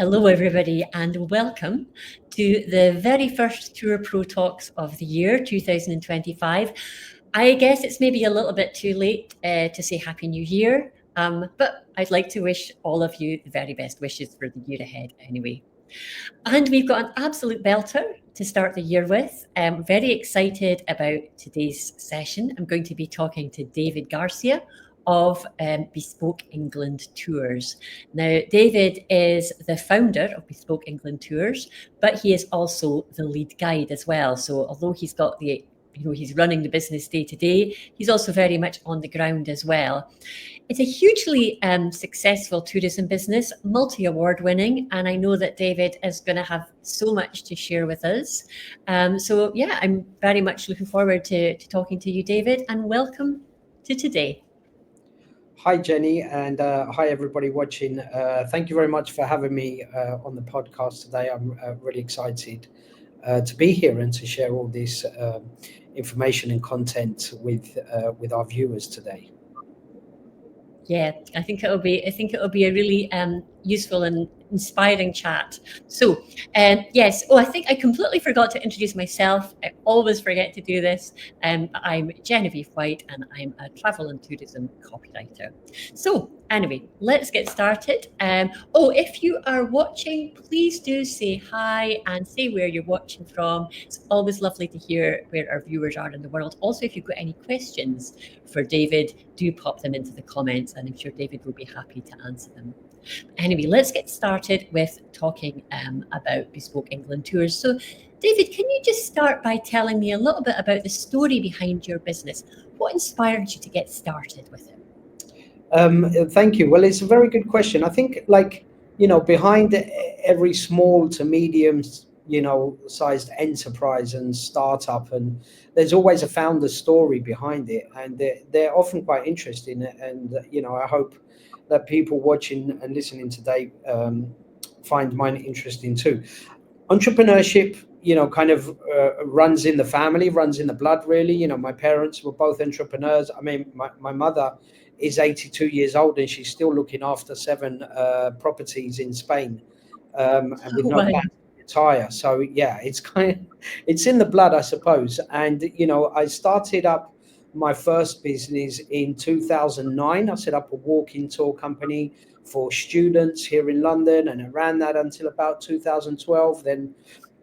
Hello, everybody, and welcome to the very first Tour Pro Talks of the year, 2025. I guess it's maybe a little bit too late to say Happy New Year, but I'd like to wish all of you the very best wishes for the year ahead anyway. And we've got an absolute belter to start the year with. I'm very excited about today's session. I'm going to be talking to David Garcia of Bespoke England Tours. Now, David is the founder of Bespoke England Tours, but he is also the lead guide as well. So although he's got he's running the business day to day, he's also very much on the ground as well. It's a hugely successful tourism business, multi-award winning, and I know that David is going to have so much to share with us. So yeah, I'm very much looking forward to talking to you, David, and welcome to today. Hi, Jenny, and hi, everybody watching. Thank you very much for having me on the podcast today. I'm really excited to be here and to share all this information and content with our viewers today. Yeah, I think it'll be a really useful and inspiring chat. So, yes. Oh, I think I completely forgot to introduce myself. I always forget to do this. I'm Genevieve White, and I'm a travel and tourism copywriter. So, anyway, let's get started. If you are watching, please do say hi and say where you're watching from. It's always lovely to hear where our viewers are in the world. Also, if you've got any questions for David, do pop them into the comments, and I'm sure David will be happy to answer them. Anyway, let's get started with talking about Bespoke England Tours. So, David, can you just start by telling me a little bit about the story behind your business? What inspired you to get started with it? Thank you. Well, it's a very good question. I think, behind every small to medium, sized enterprise and startup, and there's always a founder story behind it, and they're often quite interesting. And I hope that people watching and listening today find mine interesting too. Entrepreneurship, kind of runs in the family, runs in the blood, really. My parents were both entrepreneurs. I mean, my mother is 82 years old and she's still looking after 7 properties in Spain, and with no plan to retire. So yeah, it's in the blood, I suppose. And I started up my first business in 2009. I set up a walk-in tour company for students here in London, and I ran that until about 2012. Then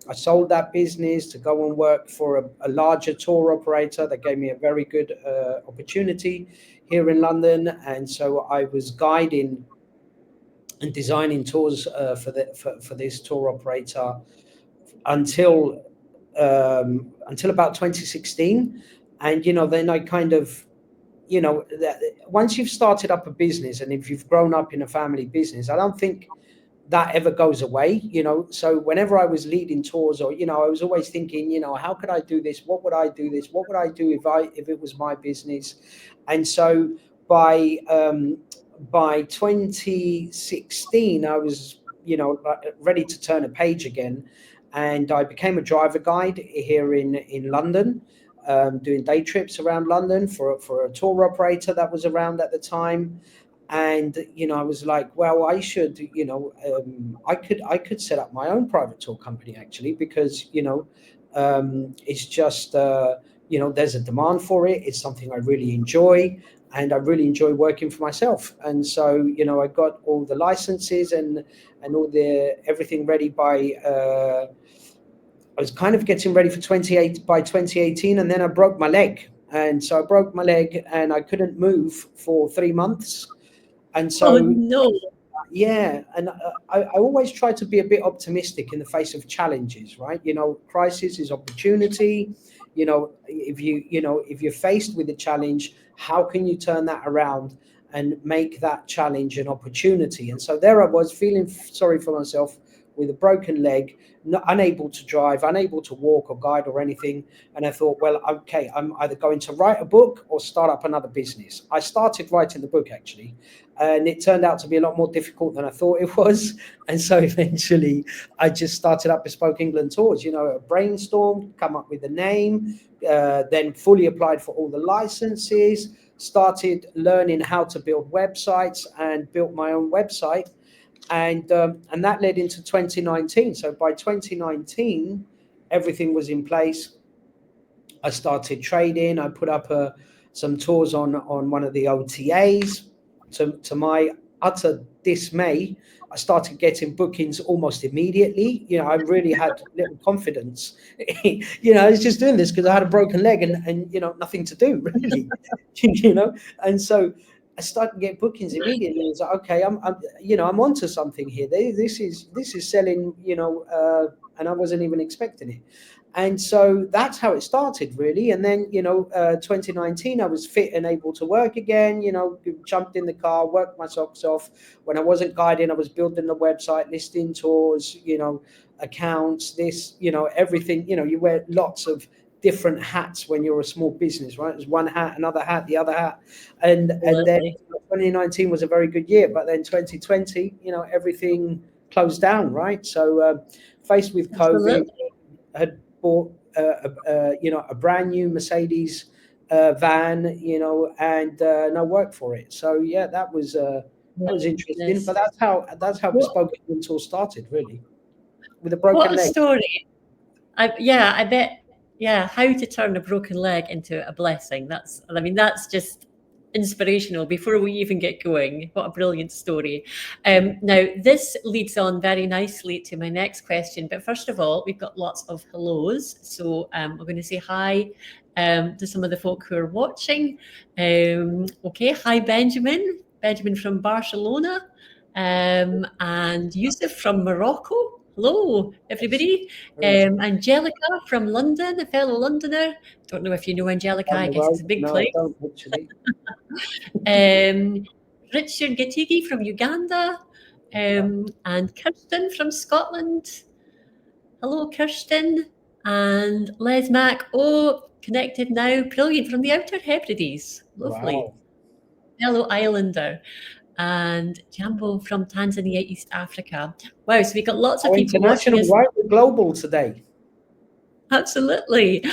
I sold that business to go and work for a larger tour operator that gave me a very good opportunity here in London. And so I was guiding and designing tours for this tour operator until about 2016. And then I kind of once you've started up a business, and if you've grown up in a family business, I don't think that ever goes away. So whenever I was leading tours, or I was always thinking, how could I do this? What would I do this? What would I do if it was my business? And so by 2016, I was ready to turn a page again, and I became a driver guide here in London, doing day trips around London for a tour operator that was around at the time. And I was like, well, I should I could set up my own private tour company, actually, because it's just there's a demand for it. It's something I really enjoy, and I really enjoy working for myself. And so I got all the licenses and all everything ready by I was kind of getting ready for 2018, and then I broke my leg. And so I broke my leg and I couldn't move for 3 months. And so, oh, no. Yeah. And I always try to be a bit optimistic in the face of challenges, right? Crisis is opportunity. If you're faced with a challenge, how can you turn that around and make that challenge an opportunity? And so there I was, feeling sorry for myself, with a broken leg, unable to drive, unable to walk or guide or anything. And I thought, well, okay, I'm either going to write a book or start up another business. I started writing the book, actually, and it turned out to be a lot more difficult than I thought it was. And so eventually I just started up Bespoke England Tours, a brainstorm, come up with a name, then fully applied for all the licenses, started learning how to build websites, and built my own website. and that led into 2019. So by 2019, everything was in place. I started trading. I put up some tours on one of the OTAs. To my utter dismay, I started getting bookings almost immediately. I really had little confidence. I was just doing this because I had a broken leg and nothing to do really. And so I started getting bookings immediately. It's like, okay, I'm onto something here. This is selling, and I wasn't even expecting it. And so that's how it started, really. And then, 2019, I was fit and able to work again, jumped in the car, worked my socks off. When I wasn't guiding, I was building the website, listing tours, accounts, everything. You wear lots of different hats when you're a small business, right? There's one hat, another hat, the other hat. And then Absolutely. 2019 was a very good year. But then 2020, everything closed down, right? So faced with COVID, Absolutely. had bought a brand new Mercedes van, and no work for it. So yeah, that was interesting. Goodness. But that's how What, Bespoke England Tours started, really, with a broken what a leg. story. Yeah, I bet. Yeah, how to turn a broken leg into a blessing. That's just inspirational before we even get going. What a brilliant story. Now, this leads on very nicely to my next question. But first of all, we've got lots of hellos. So we're going to say hi to some of the folk who are watching. Okay, hi, Benjamin. Benjamin from Barcelona. And Yusuf from Morocco. Hello, everybody. Angelica from London, a fellow Londoner. Don't know if you know Angelica. Down I the guess it's road. a big No, I place. don't actually. Um, Richard Gatigi from Uganda, Yeah. and Kirsten from Scotland. Hello, Kirsten. And Les Mack. Oh, connected now. Brilliant. From the Outer Hebrides. Lovely. Wow. Fellow Islander. And Jambo from Tanzania, East Africa. Wow, so we've got lots of How people watching international, us. right? We're global today. Absolutely.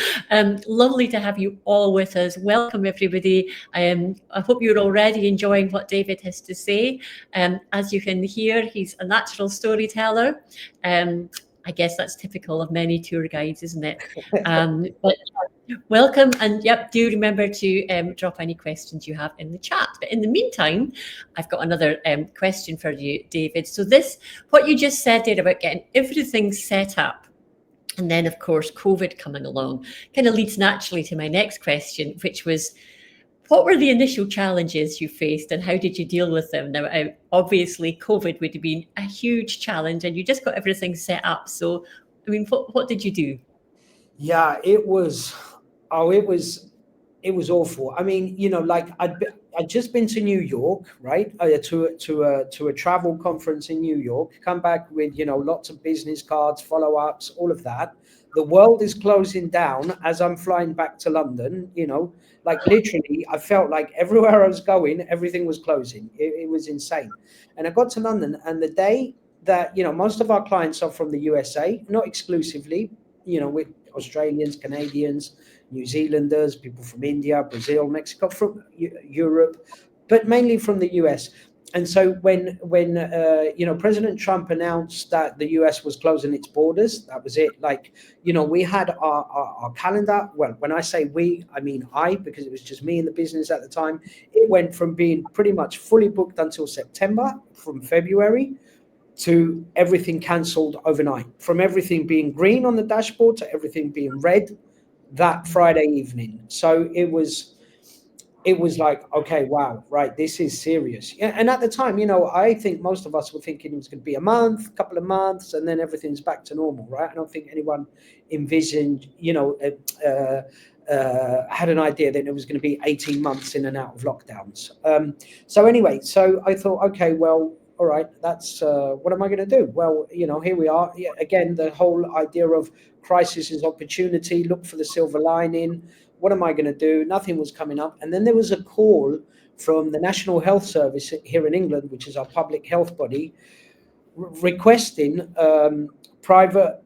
Lovely to have you all with us. Welcome, everybody. I hope you're already enjoying what David has to say. As you can hear, he's a natural storyteller. I guess that's typical of many tour guides, isn't it? But welcome. And yep, do remember to drop any questions you have in the chat. But in the meantime, I've got another question for you, David. So what you just said there about getting everything set up, and then, of course, COVID coming along kind of leads naturally to my next question, which was, what were the initial challenges you faced and how did you deal with them? Now, obviously, COVID would have been a huge challenge and you just got everything set up. So, what did you do? Yeah, it was. Oh, it was awful. I mean, like I'd just been to New York, right? To a travel conference in New York. Come back with lots of business cards, follow ups, all of that. The world is closing down as I'm flying back to London. Like literally, I felt like everywhere I was going, everything was closing. It was insane. And I got to London, and the day that most of our clients are from the USA, not exclusively. With Australians, Canadians, New Zealanders, people from India, Brazil, Mexico, from Europe, but mainly from the US. And so when President Trump announced that the US was closing its borders, that was it. Like, we had our calendar. Well, when I say we, I mean I, because it was just me in the business at the time. It went from being pretty much fully booked until September, from February, to everything cancelled overnight, from everything being green on the dashboard to everything being red that Friday evening. So it was like, okay, wow, right, this is serious. And at the time, I think most of us were thinking it was going to be a month, a couple of months, and then everything's back to normal, right? I don't think anyone envisioned, had an idea that it was going to be 18 months in and out of lockdowns. So anyway, so I thought, okay, well, all right, that's what am I going to do? Well, here we are. Yeah, again, the whole idea of crisis is opportunity, look for the silver lining. What am I going to do? Nothing was coming up. And then there was a call from the National Health Service here in England, which is our public health body, requesting private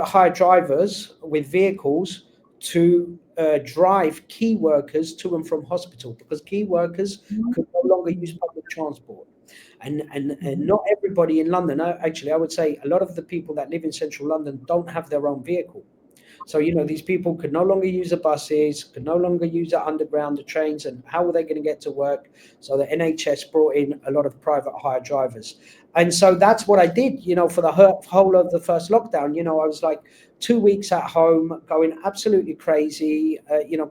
hire drivers with vehicles to drive key workers to and from hospital, because key workers could no longer use public transport. And not everybody in London, actually, I would say a lot of the people that live in central London don't have their own vehicle. So, these people could no longer use the buses, could no longer use the underground, the trains, and how were they going to get to work? So the NHS brought in a lot of private hire drivers. And so that's what I did, for the whole of the first lockdown. I was like 2 weeks at home, going absolutely crazy,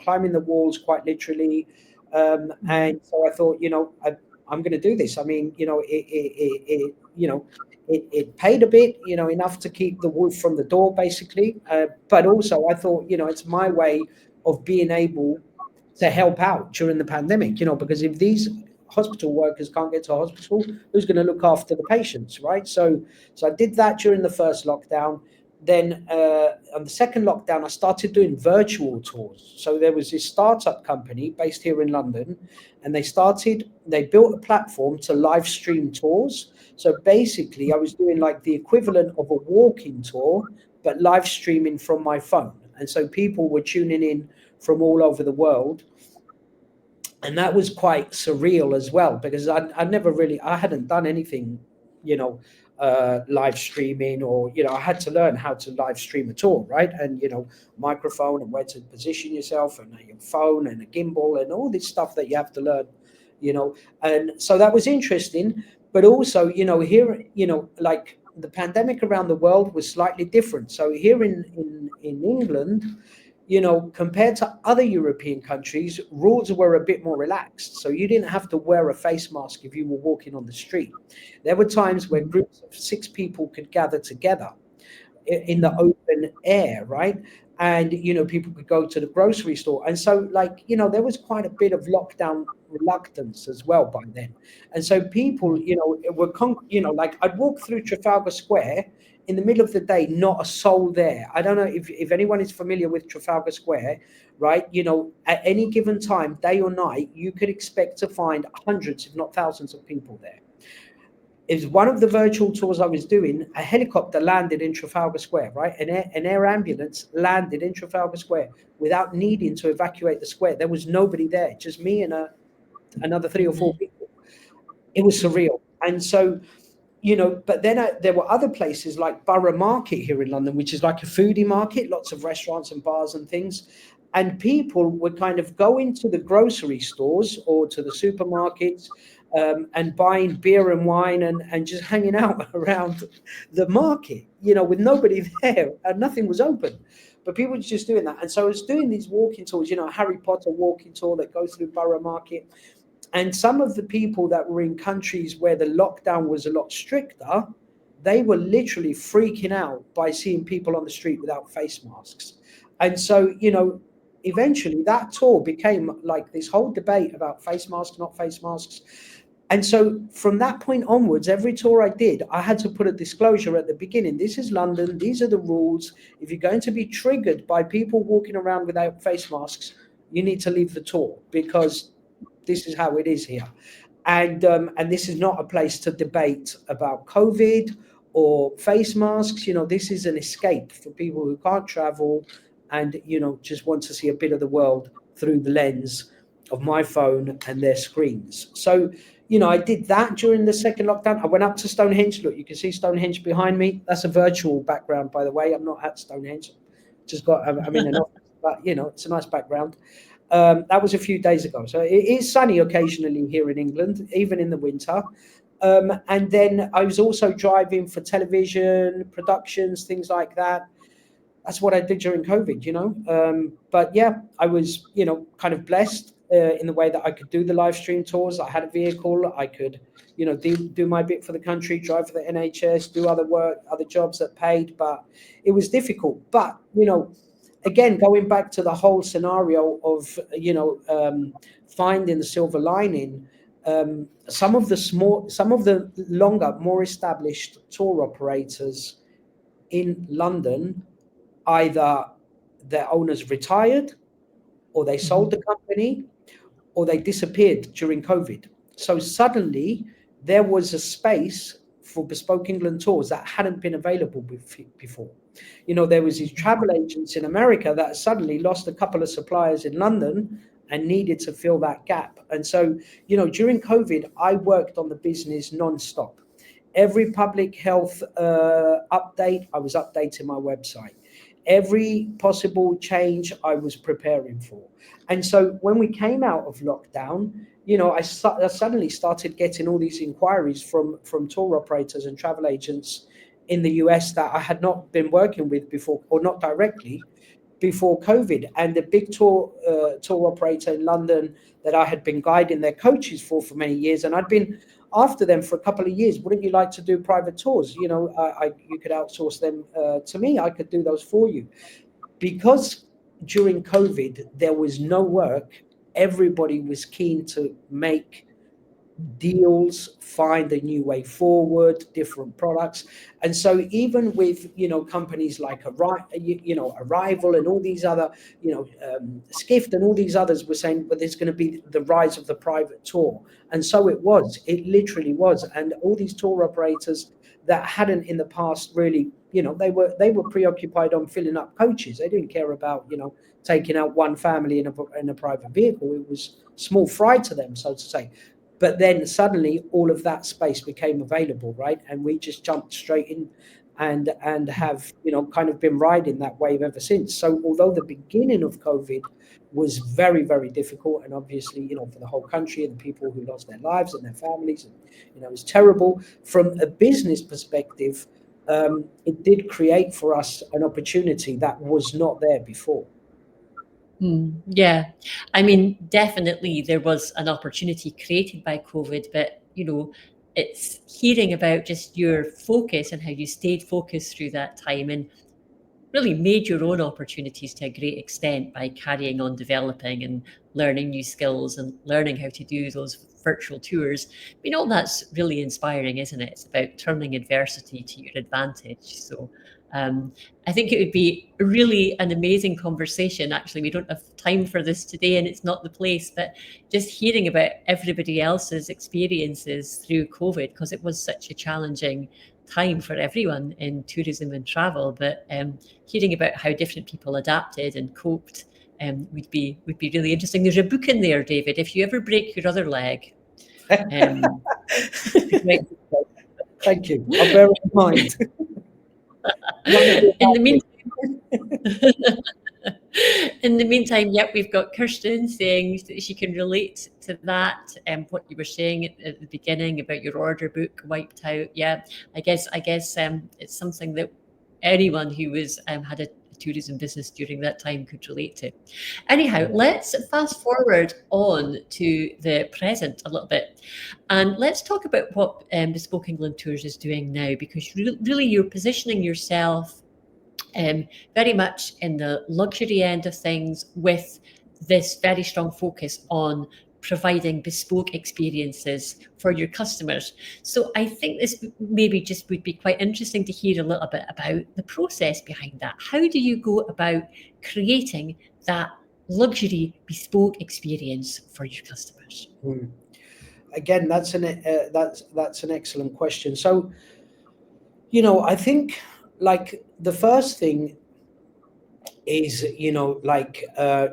climbing the walls quite literally. And so I thought, I'm going to do this. I mean, it paid a bit, enough to keep the wolf from the door, basically. But also, I thought, it's my way of being able to help out during the pandemic, because if these hospital workers can't get to a hospital, who's going to look after the patients, right? So I did that during the first lockdown. Then on the second lockdown, I started doing virtual tours. So there was this startup company based here in London, and they built a platform to live stream tours. So basically, I was doing like the equivalent of a walking tour, but live streaming from my phone. And so people were tuning in from all over the world. And that was quite surreal as well, because I hadn't done anything, live streaming, or, I had to learn how to live stream a tour, right? And, microphone and where to position yourself and your phone and a gimbal and all this stuff that you have to learn, and so that was interesting. But also, here, like the pandemic around the world was slightly different. So here in England, compared to other European countries, rules were a bit more relaxed. So you didn't have to wear a face mask if you were walking on the street. There were times where groups of 6 people could gather together in the open air, right? And, people could go to the grocery store. And so, like, there was quite a bit of lockdown reluctance as well by then. And so people, like I'd walk through Trafalgar Square in the middle of the day, not a soul there. I don't know if anyone is familiar with Trafalgar Square, right? At any given time, day or night, you could expect to find hundreds, if not thousands of people there. Is one of the virtual tours I was doing, a helicopter landed in Trafalgar Square, right? An air ambulance landed in Trafalgar Square without needing to evacuate the square. There was nobody there, just me and another 3 or 4 people. It was surreal. And so, but then there were other places like Borough Market here in London, which is like a foodie market, lots of restaurants and bars and things. And people would kind of go into the grocery stores or to the supermarkets and buying beer and wine and just hanging out around the market, with nobody there and nothing was open. But people were just doing that. And so I was doing these walking tours, Harry Potter walking tour that goes through Borough Market. And some of the people that were in countries where the lockdown was a lot stricter, they were literally freaking out by seeing people on the street without face masks. And so, eventually that tour became like this whole debate about face masks, not face masks. And so from that point onwards, every tour I did, I had to put a disclosure at the beginning. This is London. These are the rules. If you're going to be triggered by people walking around without face masks, you need to leave the tour, because this is how it is here. And this is not a place to debate about COVID or face masks. This is an escape for people who can't travel and, just want to see a bit of the world through the lens of my phone and their screens. So, I did that during the second lockdown. I went up to Stonehenge. Look, you can see Stonehenge behind me. That's a virtual background, by the way. I'm not at Stonehenge. I'm in an office, but, it's a nice background. That was a few days ago. So it is sunny occasionally here in England, even in the winter. And then I was also driving for television, productions, things like that. That's what I did during COVID, But yeah, I was, kind of blessed in the way that I could do the live stream tours. I had a vehicle. I could, do my bit for the country, drive for the NHS, do other work, other jobs that paid. But it was difficult. But, again, going back to the whole scenario of, finding the silver lining, some of the longer, more established tour operators in London, either their owners retired, or they sold the company, or they disappeared during COVID. So suddenly there was a space for Bespoke England Tours that hadn't been available before. There was these travel agents in America that suddenly lost a couple of suppliers in London, and needed to fill that gap. And so, during COVID, I worked on the business non-stop. Every public health update, I was updating my website. Every possible change I was preparing for. And so when we came out of lockdown, I suddenly started getting all these inquiries from tour operators and travel agents in the US that I had not been working with before, or not directly, before COVID. And the big tour operator in London that I had been guiding their coaches for many years, and I'd been after them for a couple of years. Wouldn't you like to do private tours? You could outsource them to me. I could do those for you. Because during COVID there was no work, everybody was keen to make deals, find a new way forward, different products. And so even with companies like Arrival and all these other Skift and all these others were saying, but there's going to be the rise of the private tour. And so it literally was. And all these tour operators that hadn't in the past really, they were preoccupied on filling up coaches. They didn't care about taking out one family in a private vehicle. It was small fry to them, so to say. But then suddenly all of that space became available, right? And we just jumped straight in and have, kind of been riding that wave ever since. So although the beginning of COVID was very, very difficult, and obviously, for the whole country and the people who lost their lives and their families, and, it was terrible from a business perspective, it did create for us an opportunity that was not there before. Yeah, I mean, definitely there was an opportunity created by COVID, but it's hearing about just your focus and how you stayed focused through that time and really made your own opportunities to a great extent by carrying on developing and learning new skills and learning how to do those virtual tours. All that's really inspiring, isn't it? It's about turning adversity to your advantage. So I think it would be really an amazing conversation. Actually, we don't have time for this today and it's not the place, but just hearing about everybody else's experiences through COVID, because it was such a challenging time for everyone in tourism and travel, but hearing about how different people adapted and coped would be really interesting. There's a book in there, David, if you ever break your other leg. Thank you. I'll bear it in mind. In the meantime, yep, we've got Kirsten saying that she can relate to that, what you were saying at the beginning about your order book wiped out. Yeah, I guess it's something that anyone who was had a tourism business during that time could relate to. Anyhow, let's fast forward on to the present a little bit, and let's talk about what Bespoke England Tours is doing now, because really you're positioning yourself very much in the luxury end of things, with this very strong focus on providing bespoke experiences for your customers. So I think this maybe just would be quite interesting to hear a little bit about the process behind that. How do you go about creating that luxury bespoke experience for your customers? Again, that's an excellent question. So, I think like the first thing is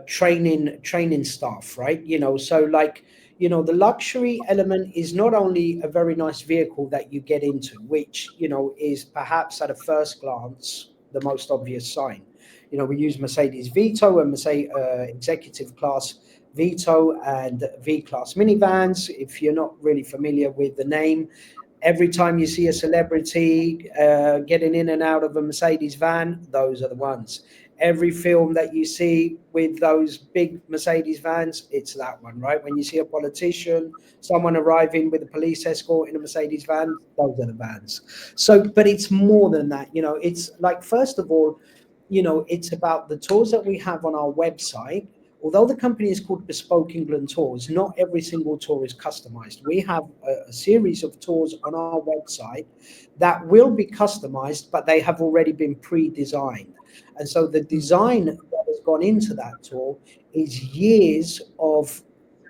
training staff, right? So like the luxury element is not only a very nice vehicle that you get into, which is perhaps at a first glance the most obvious sign. We use Mercedes Vito and Mercedes executive class Vito and V-Class minivans. If you're not really familiar with the name, every time you see a celebrity getting in and out of a Mercedes van, those are the ones. Every film that you see with those big Mercedes vans, it's that one, right? When you see a politician, someone arriving with a police escort in a Mercedes van, those are the vans. So, but it's more than that. It's like, first of all, it's about the tours that we have on our website. Although the company is called Bespoke England Tours, not every single tour is customized. We have a series of tours on our website that will be customized, but they have already been pre-designed. And so the design that has gone into that tour is years of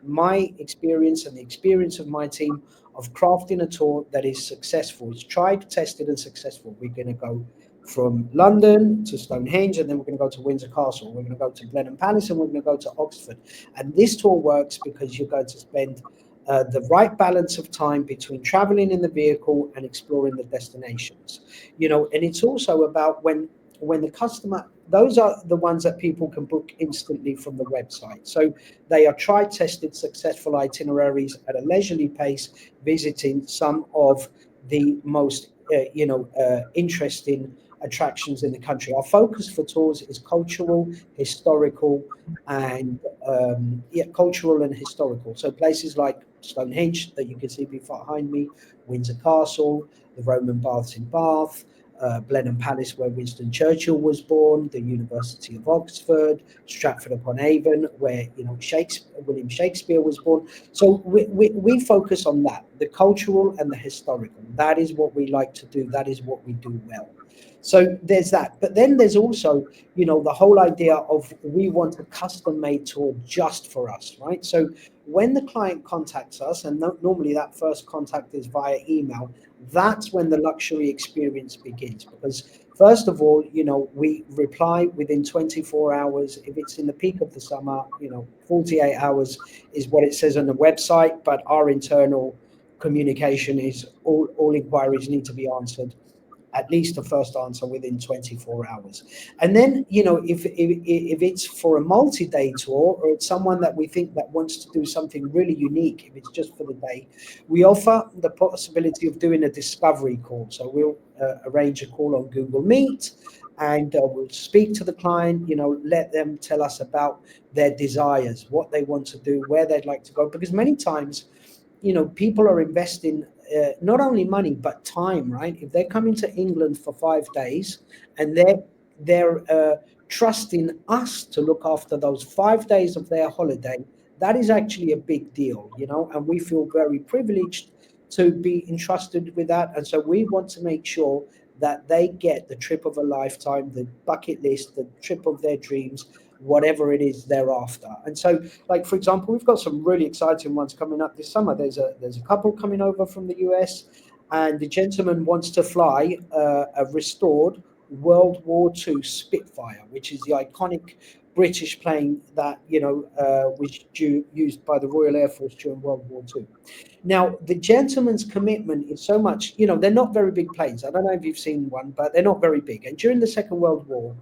my experience and the experience of my team of crafting a tour that is successful. It's tried, tested, and successful. We're going to go from London to Stonehenge, and then we're going to go to Windsor Castle. We're going to go to Blenheim Palace, and we're going to go to Oxford. And this tour works because you're going to spend the right balance of time between traveling in the vehicle and exploring the destinations. And it's also about when the customer, those are the ones that people can book instantly from the website. So they are tried, tested, successful itineraries at a leisurely pace, visiting some of the most interesting attractions in the country. Our focus for tours is cultural, historical, and cultural and historical. So places like Stonehenge that you can see behind me, Windsor Castle, the Roman baths in Bath, Blenheim Palace, where Winston Churchill was born, the University of Oxford, Stratford upon Avon, where William Shakespeare was born. So we focus on that, the cultural and the historical. That is what we like to do. That is what we do well. So there's that. But then there's also, the whole idea of we want a custom-made tour just for us, right? So when the client contacts us, and normally that first contact is via email, that's when the luxury experience begins. Because first of all, we reply within 24 hours. If it's in the peak of the summer, 48 hours is what it says on the website, but our internal communication is all inquiries need to be answered, at least the first answer within 24 hours. And then, if it's for a multi-day tour, or it's someone that we think that wants to do something really unique, if it's just for the day, we offer the possibility of doing a discovery call. So we'll arrange a call on Google Meet, and we'll speak to the client, let them tell us about their desires, what they want to do, where they'd like to go. Because many times, people are investing not only money but time, right? If they're coming to England for 5 days and they're trusting us to look after those 5 days of their holiday, that is actually a big deal, and we feel very privileged to be entrusted with that. And so we want to make sure that they get the trip of a lifetime, the bucket list, the trip of their dreams, whatever it is thereafter. And so, like, for example, we've got some really exciting ones coming up this summer. There's a couple coming over from the US, and the gentleman wants to fly a restored World War II Spitfire, which is the iconic British plane that was used by the Royal Air Force during World War II. Now, the gentleman's commitment is so much, they're not very big planes. I don't know if you've seen one, but they're not very big. And during the Second World War,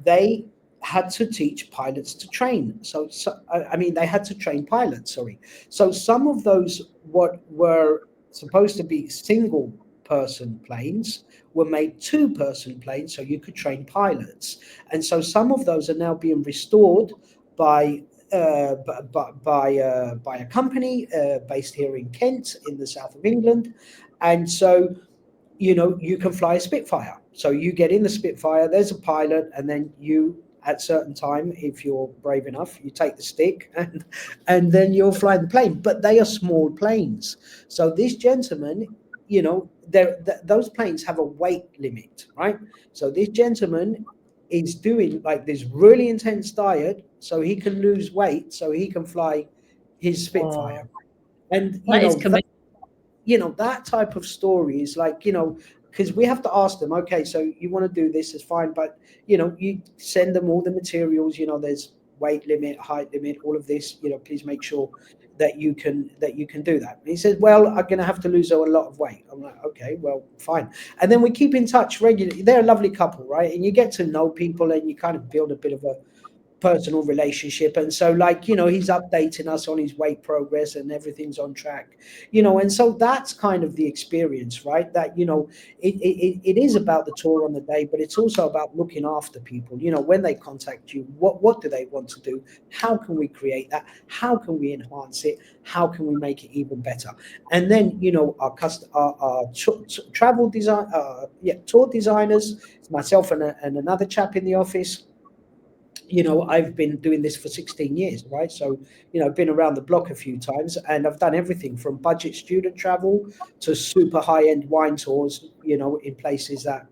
they had to teach pilots to train. They had to train pilots, sorry. So some of those, what were supposed to be single person planes, were made 2-person planes, so you could train pilots. And so some of those are now being restored by a company based here in Kent, in the south of England. And so you can fly a Spitfire. So you get in the Spitfire, there's a pilot, and then you, at certain time, if you're brave enough, you take the stick and then you'll fly the plane. But they are small planes. So this gentleman, those planes have a weight limit, right? So this gentleman is doing like this really intense diet so he can lose weight, so he can fly his Spitfire. And that type of story is like, because we have to ask them, okay, so you want to do this, is fine, but you send them all the materials, there's weight limit, height limit, all of this, please make sure that you can do that. And he says, well, I'm going to have to lose a lot of weight. I'm like, okay, well, fine. And then we keep in touch regularly. They're a lovely couple, right? And you get to know people and you kind of build a bit of a personal relationship. And so, like, he's updating us on his weight progress and everything's on track, and so that's kind of the experience, right? That it is about the tour on the day, but it's also about looking after people. When they contact you, what do they want to do? How can we create that? How can we enhance it? How can we make it even better? And then our travel design tour designers, it's myself and another chap in the office. I've been doing this for 16 years, right? So, I've been around the block a few times, and I've done everything from budget student travel to super high-end wine tours, in places that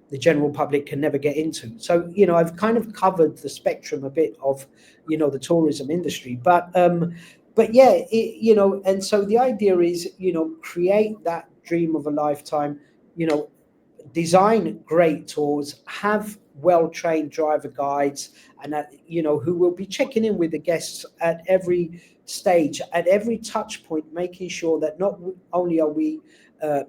the general public can never get into. So, I've kind of covered the spectrum a bit of, the tourism industry. But yeah, and so the idea is, create that dream of a lifetime, design great tours, have well-trained driver guides, and that, who will be checking in with the guests at every stage, at every touch point, making sure that not only are we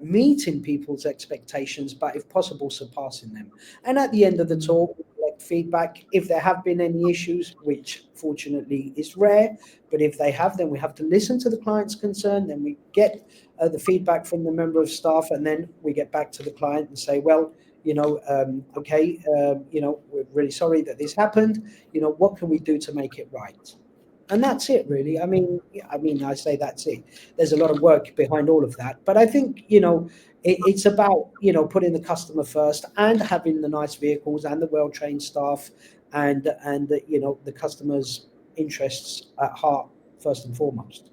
meeting people's expectations, but if possible, surpassing them. And at the end of the tour, we collect feedback. If there have been any issues, which fortunately is rare, but if they have, then we have to listen to the client's concern. Then we get the feedback from the member of staff, and then we get back to the client and say, well, okay, we're really sorry that this happened. What can we do to make it right? And that's it, really. I mean, I say that's it. There's a lot of work behind all of that, but I think it's about putting the customer first and having the nice vehicles and the well-trained staff and the customer's interests at heart first and foremost.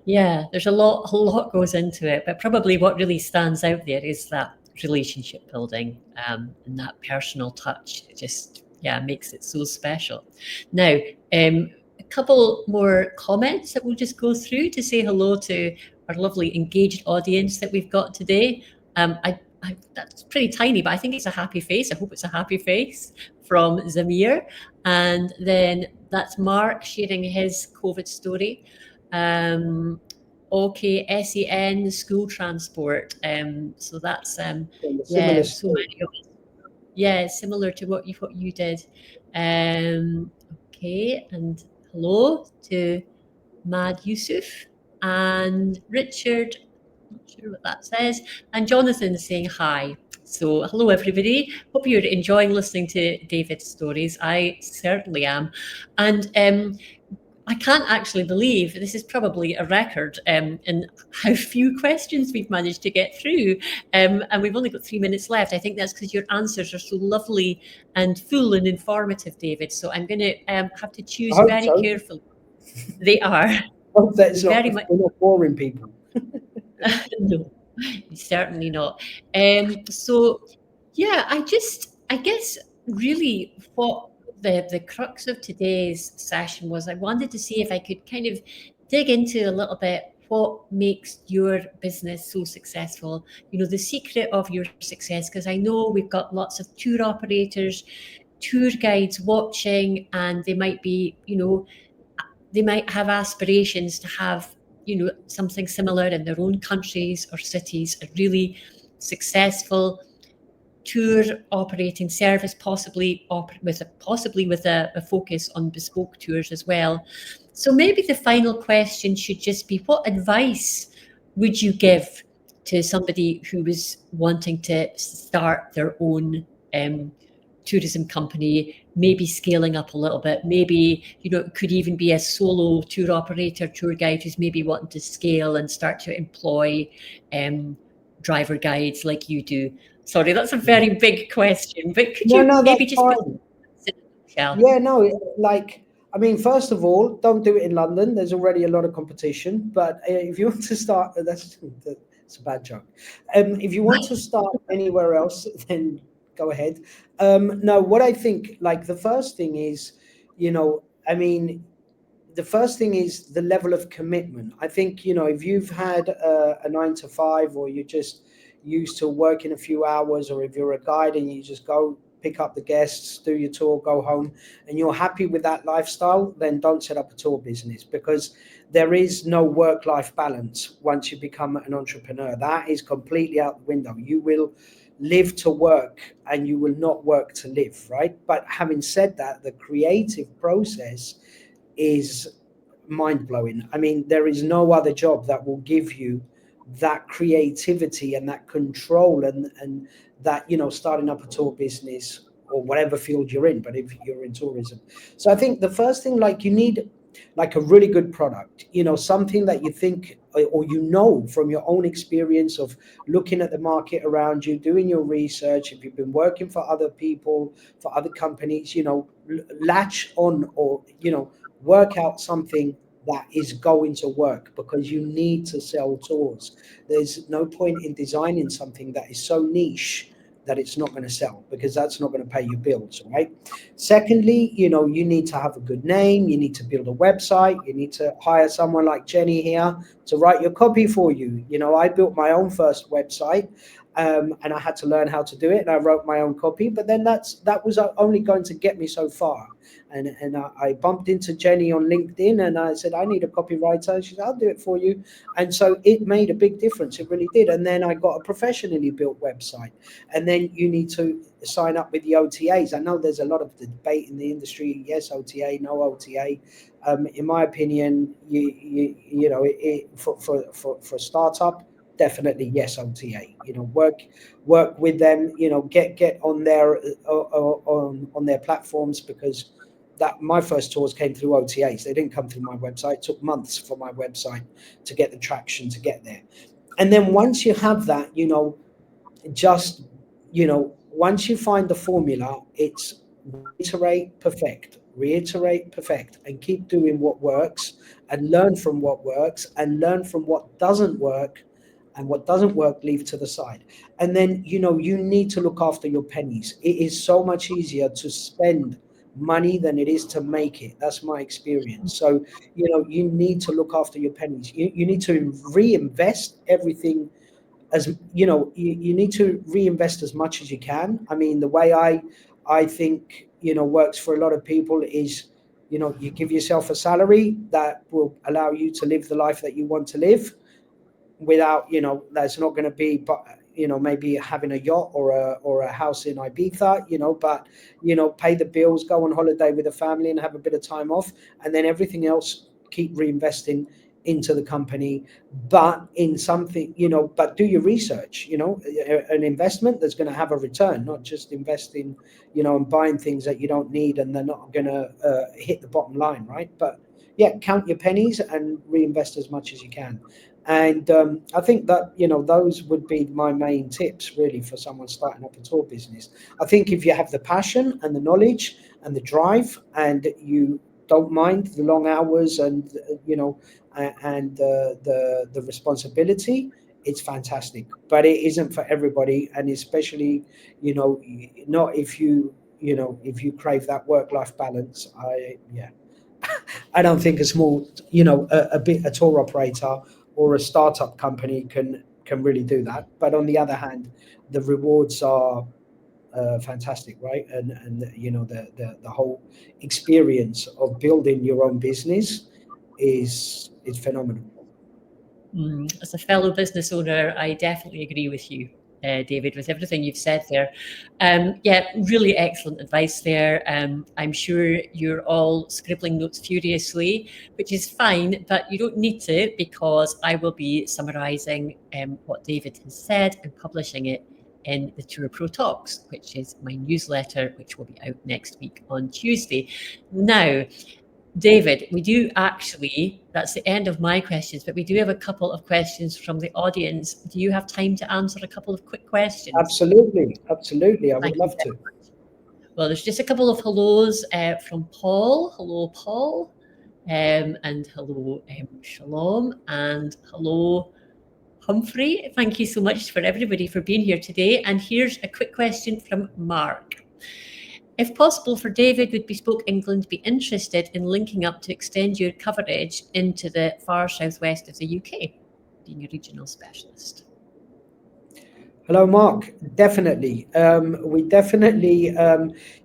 Yeah, there's a lot goes into it, but probably what really stands out there is that relationship building and that personal touch. It just makes it so special. Now, a couple more comments that we'll just go through to say hello to our lovely engaged audience that we've got today. That's pretty tiny, but I think it's a happy face. I hope it's a happy face from Zamir. And then that's Mark sharing his COVID story. Okay, SEN school transport. So that's so many of us. Yeah, similar to what you did. Okay, and hello to Mad Yusuf and Richard. Not sure what that says. And Jonathan saying hi. So hello everybody. Hope you're enjoying listening to David's stories. I certainly am. And I can't actually believe this is probably a record in how few questions we've managed to get through. And we've only got 3 minutes left. I think that's because your answers are so lovely and full and informative, David. So I'm going to have to choose very carefully. They are. Hope that it's very much not boring people. No, certainly not. So yeah, I guess really what the crux of today's session was, I wanted to see if I could kind of dig into a little bit what makes your business so successful, the secret of your success, because I know we've got lots of tour operators, tour guides watching, and they might be, they might have aspirations to have something similar in their own countries or cities, a really successful tour operating service, possibly with a focus on bespoke tours as well. So maybe the final question should just be, what advice would you give to somebody who was wanting to start their own tourism company, maybe scaling up a little bit, maybe it could even be a solo tour operator, tour guide who's maybe wanting to scale and start to employ driver guides like you do? Sorry, that's a very big question, but could you maybe just put it in a nutshell? I mean, first of all, don't do it in London. There's already a lot of competition. But if you want to start, that's a bad joke. If you want to start anywhere else, then go ahead. No, what I think, the first thing is, the first thing is the level of commitment. I think, if you've had a 9 to 5, or you're just used to working a few hours, or if you're a guide and you just go pick up the guests, do your tour, go home, and you're happy with that lifestyle, then don't set up a tour business, because there is no work-life balance once you become an entrepreneur. That is completely out the window. You will live to work and you will not work to live, right? But having said that, the creative process is mind-blowing. I mean, there is no other job that will give you that creativity and that control and that, starting up a tour business or whatever field you're in, but if you're in tourism. So I think the first thing, you need a really good product, something that you think, or from your own experience of looking at the market around you, doing your research, if you've been working for other people, for other companies, latch on, or, work out something that is going to work, because you need to sell tours. There's no point in designing something that is so niche that it's not going to sell, because that's not going to pay your bills, right? Secondly, you need to have a good name. You need to build a website. You need to hire someone like Jenny here to write your copy for you. I built my own first website, and I had to learn how to do it. And I wrote my own copy, but then that was only going to get me so far. And I bumped into Jenny on LinkedIn, and I said, I need a copywriter. She said, I'll do it for you. And so it made a big difference. It really did. And then I got a professionally built website. And then you need to sign up with the OTAs. I know there's a lot of debate in the industry. Yes, OTA, no OTA. In my opinion, you know, for a startup, definitely yes, OTA. You know, work with them. You know, get on their on their platforms, because that my first tours came through OTAs. They didn't come through my website. It took months for my website to get the traction to get there. And then once you have that, you know, just, you know, once you find the formula, it's reiterate, perfect, and keep doing what works, and learn from what works, and learn from what doesn't work, and what doesn't work, leave to the side. And then, you know, you need to look after your pennies. It is so much easier to spend money than it is to make it. That's my experience. So, you know, you need to look after your pennies. You need to reinvest everything. As you know, you need to reinvest as much as you can. I mean, the way I think, you know, works for a lot of people is, you know, you give yourself a salary that will allow you to live the life that you want to live, without, you know, that's not going to be, but, you know, maybe having a yacht or a house in Ibiza, you know, but, you know, pay the bills, go on holiday with the family and have a bit of time off, and then everything else keep reinvesting into the company, but in something, you know, but do your research. You know, an investment that's going to have a return, not just investing, you know, and buying things that you don't need and they're not going to hit the bottom line, right? But yeah, count your pennies and reinvest as much as you can. And I think that, you know, those would be my main tips really for someone starting up a tour business. I think if you have the passion and the knowledge and the drive, and you don't mind the long hours, and you know, and the responsibility, it's fantastic. But it isn't for everybody, and especially, you know, not if you, you know, if you crave that work-life balance. I don't think a small, you know, a tour operator or a startup company can really do that. But on the other hand, the rewards are fantastic, right? And you know, the whole experience of building your own business is phenomenal. As a fellow business owner, I definitely agree with you, David, with everything you've said there. Yeah, really excellent advice there. I'm sure you're all scribbling notes furiously, which is fine, but you don't need to, because I will be summarising what David has said and publishing it in the Tour Pro Talks, which is my newsletter, which will be out next week on Tuesday. Now, David, we do actually, that's the end of my questions, but we do have a couple of questions from the audience. Do you have time to answer a couple of quick questions? Absolutely, I would Thank you love very to. much. Well, there's just a couple of hellos from Paul. Hello, Paul. And hello, Shalom. And hello, Humphrey. Thank you so much for everybody for being here today. And here's a quick question from Mark. If possible for David, would Bespoke England be interested in linking up to extend your coverage into the far southwest of the UK, being a regional specialist? Hello, Mark. Definitely. We definitely,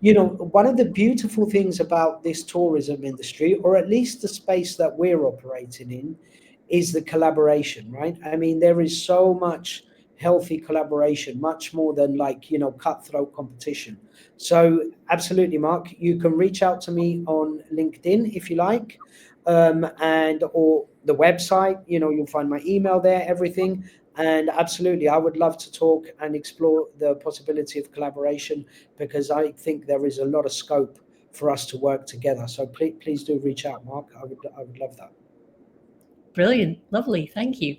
you know, one of the beautiful things about this tourism industry, or at least the space that we're operating in, is the collaboration, right? I mean, there is so much healthy collaboration, much more than, like, you know, cutthroat competition. So, absolutely, Mark, you can reach out to me on LinkedIn if you like, and or the website. You know, you'll find my email there, everything. And absolutely, I would love to talk and explore the possibility of collaboration, because I think there is a lot of scope for us to work together. So please do reach out, Mark. I would love that. Brilliant. Lovely. Thank you.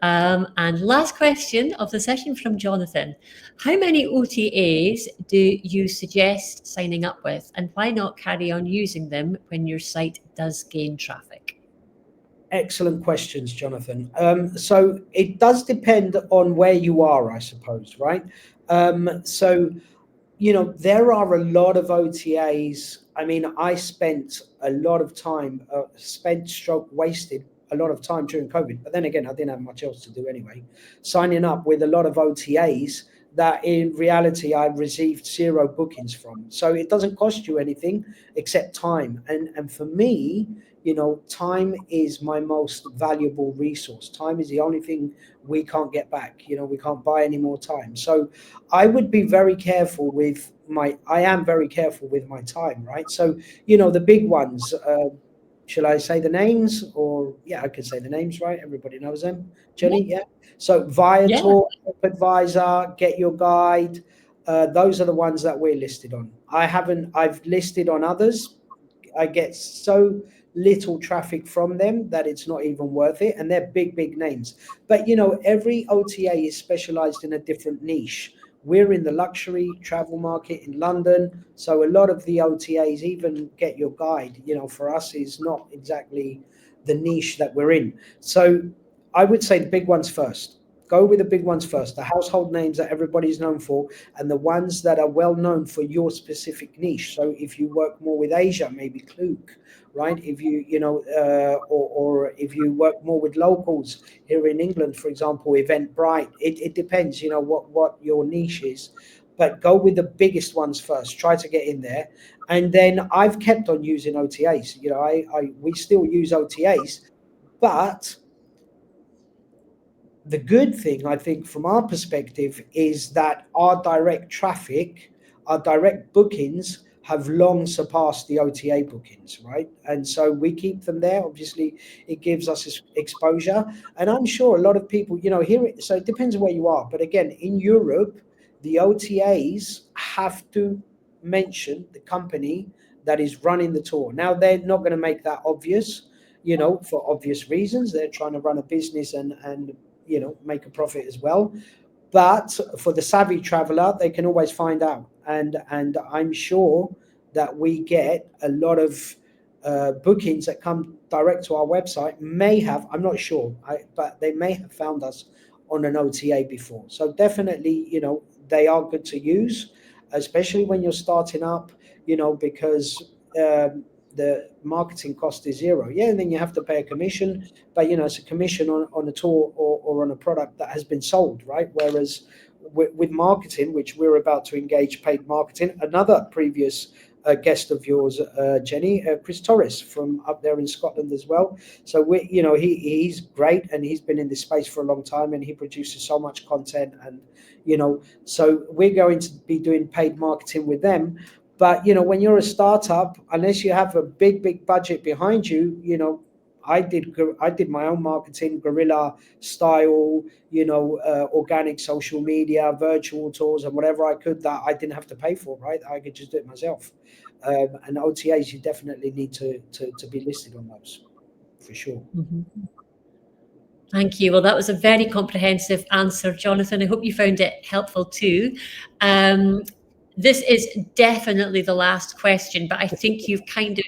And last question of the session from Jonathan. How many OTAs do you suggest signing up with, and why not carry on using them when your site does gain traffic? Excellent questions, Jonathan. So it does depend on where you are, I suppose, right? So, you know, there are a lot of OTAs. I mean, I spent a lot of time, spent stroke wasted a lot of time during COVID, but then again, I didn't have much else to do anyway, signing up with a lot of OTAs that in reality I received 0 bookings from. So it doesn't cost you anything except time. And for me, time is my most valuable resource. Time is the only thing we can't get back. We can't buy any more time. So I would be very careful with I am very careful with my time, right? So, the big ones, shall I say the names? Or, yeah, I can say the names, right? Everybody knows them. Jenny, yeah? So Yeah. Viator, Advisor, Get Your Guide, those are the ones that we're listed on. I've listed on others. I get so little traffic from them that it's not even worth it. And they're big names. But, every OTA is specialized in a different niche. We're in the luxury travel market in London. So a lot of the OTAs, even Get Your Guide, for us is not exactly the niche that we're in. So I would say the big ones first. Go with the big ones first, the household names that everybody's known for, and the ones that are well known for your specific niche. So if you work more with Asia, maybe Klook, right? If or if you work more with locals here in England, for example, Eventbrite. It depends, what your niche is. But go with the biggest ones first. Try to get in there, and then I've kept on using OTAs. We still use OTAs, but the good thing, I think, from our perspective, is that our direct traffic, our direct bookings have long surpassed the OTA bookings, right? And so we keep them there. Obviously, it gives us exposure. And I'm sure a lot of people, here, so it depends on where you are. But again, in Europe, the OTAs have to mention the company that is running the tour. Now, they're not going to make that obvious, for obvious reasons. They're trying to run a business and make a profit as well. But for the savvy traveler, they can always find out. And I'm sure that we get a lot of bookings that come direct to our website. I'm not sure, but they may have found us on an OTA before. So definitely, they are good to use, especially when you're starting up, because the marketing cost is 0. Yeah, and then you have to pay a commission, but it's a commission on a tour or on a product that has been sold, right? Whereas with marketing, which we're about to engage paid marketing, another previous guest of yours, Jenny, Chris Torres from up there in Scotland as well. So he's great, and he's been in this space for a long time, and he produces so much content, and so we're going to be doing paid marketing with them. But when you're a startup, unless you have a big budget behind you, I did my own marketing, guerrilla style, organic social media, virtual tours, and whatever I could that I didn't have to pay for, right? I could just do it myself. And OTAs, you definitely need to be listed on those, for sure. Mm-hmm. Thank you. Well, that was a very comprehensive answer, Jonathan. I hope you found it helpful too. This is definitely the last question, but I think you've kind of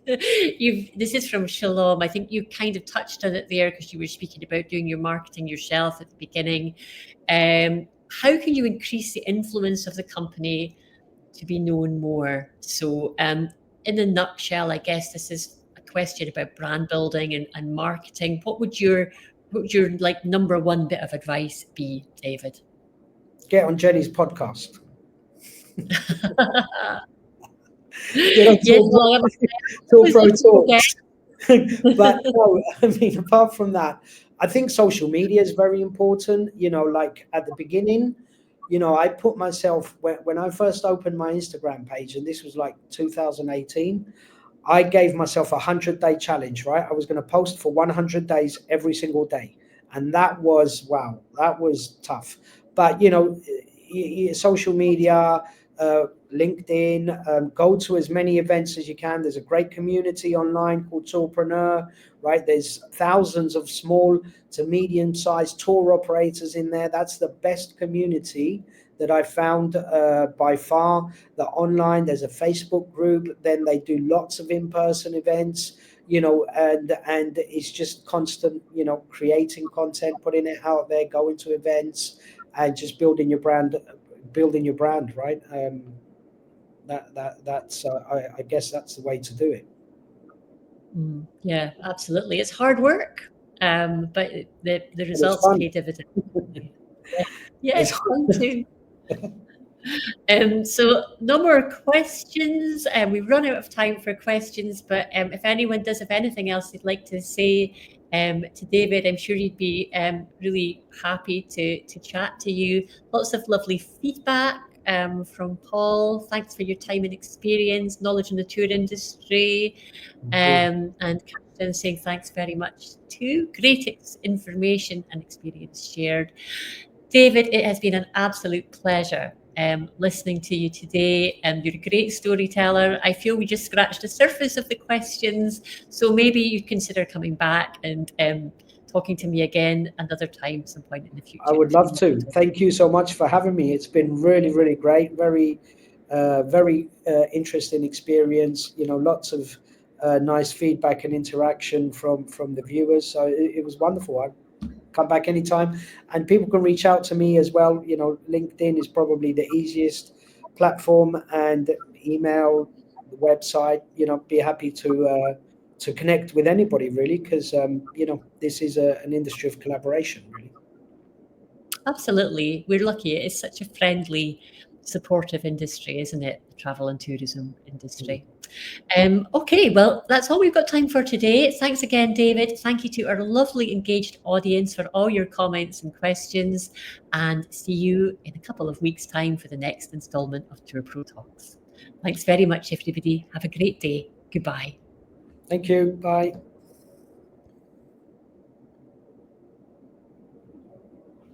this is from Shalom. I think you kind of touched on it there because you were speaking about doing your marketing yourself at the beginning. How can you increase the influence of the company to be known more? So, in a nutshell, I guess this is a question about brand building and marketing. What would your like number one bit of advice be, David? Get on Jenny's podcast. Yes, well, Tour Pro Talks. But no, I mean, apart from that, I think social media is very important. Like at the beginning, I put myself, when I first opened my Instagram page, and this was like 2018, I gave myself 100-day challenge, right? I was going to post for 100 days every single day. And that was, wow, that was tough. But, social media, LinkedIn, go to as many events as you can. There's a great community online called Tourpreneur, right? There's thousands of small to medium-sized tour operators in there. That's the best community that I found by far. The online, there's a Facebook group, then they do lots of in-person events, and it's just constant, creating content, putting it out there, going to events, and just building your brand, right? That's I guess that's the way to do it. Yeah, absolutely. It's hard work, but the It was results fun. pay dividends. Yeah, yeah, It's it's fun too. So no more questions. We've run out of time for questions, but if anyone does have anything else they'd like to say to David, I'm sure he'd be really happy to chat to you. Lots of lovely feedback from Paul. Thanks for your time and experience, knowledge in the tour industry. And Captain saying thanks very much too. Great information and experience shared. David, it has been an absolute pleasure listening to you today. You're a great storyteller. I feel we just scratched the surface of the questions, so maybe you consider coming back and talking to me again another time, some point in the future. I would love to. Thank you so much for having me. It's been really, really great. Very interesting experience. Lots of nice feedback and interaction from the viewers. So it was wonderful. I come back anytime, and people can reach out to me as well. LinkedIn is probably the easiest platform, and email, the website. Be happy to connect with anybody really, because this is an industry of collaboration really. Absolutely. We're lucky. It's such a friendly, supportive industry, isn't it? The travel and tourism industry. Okay, well, that's all we've got time for today. Thanks again, David. Thank you to our lovely engaged audience for all your comments and questions. And see you in a couple of weeks' time for the next installment of Tour Pro Talks. Thanks very much, everybody. Have a great day. Goodbye. Thank you. Bye.